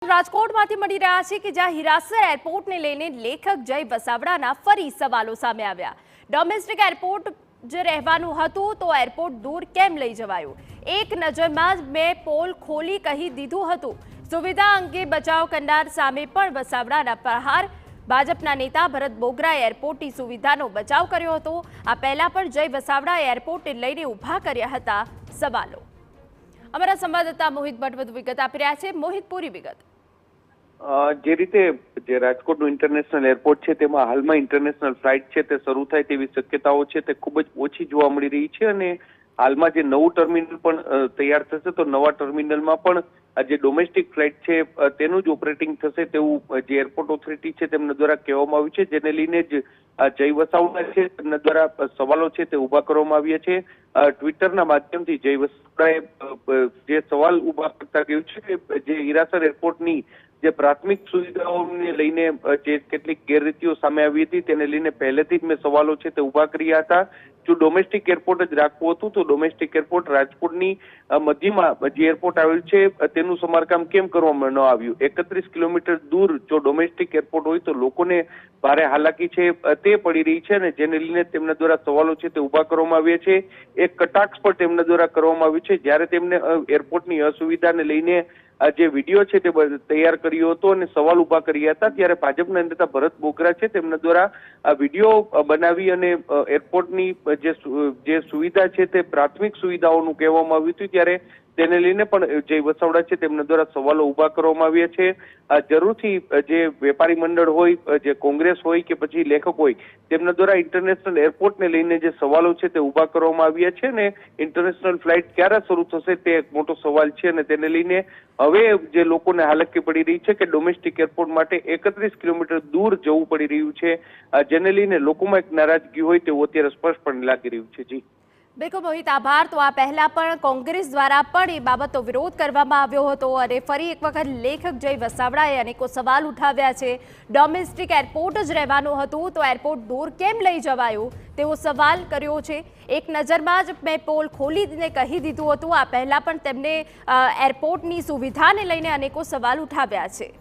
રાજકોટમાંથી મળી રહ્યા છે કે જ્યાં હીરાસર એરપોર્ટને લઈને લેખક જય વસાવડાના ફરી સવાલો સામે આવ્યા। ડોમેસ્ટિક એરપોર્ટ જે રહેવાનું હતું તો એરપોર્ટ દૂર કેમ લઈ જવાયું? એક નજરમાં જ મેં પોલ ખોલી કહી દીધું હતું। સુવિધા અંગે બચાવ કરનાર સામે પણ વસાવડાના પ્રહાર। ભાજપના નેતા ભરત બોગરાએ એરપોર્ટની સુવિધાનો બચાવ કર્યો હતો। આ પહેલા પણ જય વસાવડાએ એરપોર્ટને લઈને ઊભા કર્યા હતા સવાલો। અમારા સંવાદદાતા મોહિત ભટ્ટ વધુ વિગત આપી રહ્યા છે। મોહિત, પૂરી વિગત। જે રીતે જે રાજકોટનું ઇન્ટરનેશનલ એરપોર્ટ છે તેમાં હાલમાં ઇન્ટરનેશનલ ફ્લાઇટ છે તે શરૂ થાય તેવી શક્યતાઓ છે તે ખૂબ જ ઓછી જોવા મળી રહી છે અને હાલમાં જે નવું ટર્મિનલ પણ તૈયાર થશે તો નવા ટર્મિનલમાં પણ જે ડોમેસ્ટિક ફ્લાઇટ છે તેનું જ ઓપરેટિંગ થશે તેવું જે એરપોર્ટ ઓથોરિટી છે તેમના દ્વારા કહેવામાં આવ્યું છે, જેને લઈને જ જય વસાવડા છે તેમના દ્વારા સવાલો છે તે ઉભા કરવામાં આવ્યા છે। ટ્વિટરના માધ્યમથી જય વસાવડાએ જે સવાલ ઉભા કરતા કહ્યું છે કે જે હીરાસર એરપોર્ટની જે પ્રાથમિક સુવિધાઓને લઈને જે કેટલીક ગેરરીતિઓ સામે આવી હતી તેને લઈને પહેલેથી જ મેં સવાલો છે તે ઉભા કર્યા હતા। જો ડોમેસ્ટિક એરપોર્ટ જ રાખવું હતું તો ડોમેસ્ટિક એરપોર્ટ રાજકોટની મધ્યમાં જે એરપોર્ટ આવેલું છે તેનું સમારકામ કેમ કરવામાં ન આવ્યું? 31 કિલોમીટર દૂર જો ડોમેસ્ટિક એરપોર્ટ હોય તો લોકોને ભારે હાલાકી છે તે પડી રહી છે અને જેને લઈને તેમના દ્વારા સવાલો છે તે ઉભા કરવામાં આવ્યા છે। એક કટાક્ષ પણ તેમના દ્વારા કરવામાં આવ્યું છે જ્યારે તેમને એરપોર્ટની અસુવિધાને લઈને જે વિડીયો છે તે તૈયાર કર્યો હતો અને સવાલ ઉભા કર્યા હતા ત્યારે ભાજપના નેતા ભરત બોગરા છે તેમના દ્વારા આ વિડીયો બનાવી અને એરપોર્ટની જે સુવિધા છે તે પ્રાથમિક સુવિધાઓનું કહેવામાં આવ્યું હતું ત્યારે તેને લઈને પણ જય વસાવડા છે તેમના દ્વારા સવાલો ઉભા કરવામાં આવ્યા છે। જરૂરથી જે વેપારી મંડળ હોય, જે કોંગ્રેસ હોય કે પછી લેખક હોય તેમના દ્વારા ઇન્ટરનેશનલ એરપોર્ટને લઈને જે સવાલો છે તે ઉભા કરવામાં આવ્યા છે ને ઇન્ટરનેશનલ ફ્લાઇટ ક્યારે શરૂ થશે તે એક મોટો સવાલ છે અને તેને લઈને હવે જે લોકોને હાલાકી પડી રહી છે કે ડોમેસ્ટિક એરપોર્ટ માટે 31 કિલોમીટર દૂર જવું પડી રહ્યું છે, જેને લઈને લોકોમાં એક નારાજગી હોય તેવું અત્યારે સ્પષ્ટપણે લાગી રહ્યું છે। જી બિલકુલ મોહિત, આભાર। તો આ પહેલા પણ કોંગ્રેસ દ્વારા પણ એ બાબતનો વિરોધ કરવામાં આવ્યો હતો અને ફરી એક વખત લેખક જય વસાવડાએ અનેકો સવાલ ઉઠાવ્યા છે। ડોમેસ્ટિક એરપોર્ટ જ રહેવાનું હતું તો એરપોર્ટ દૂર કેમ લઈ જવાયું તેવો સવાલ કર્યો છે। એક નજરમાં જ મેં પોલ ખોલીને કહી દીધું હતું। આ પહેલા પણ તેમને એરપોર્ટની સુવિધાને લઈને અનેકો સવાલ ઉઠાવ્યા છે।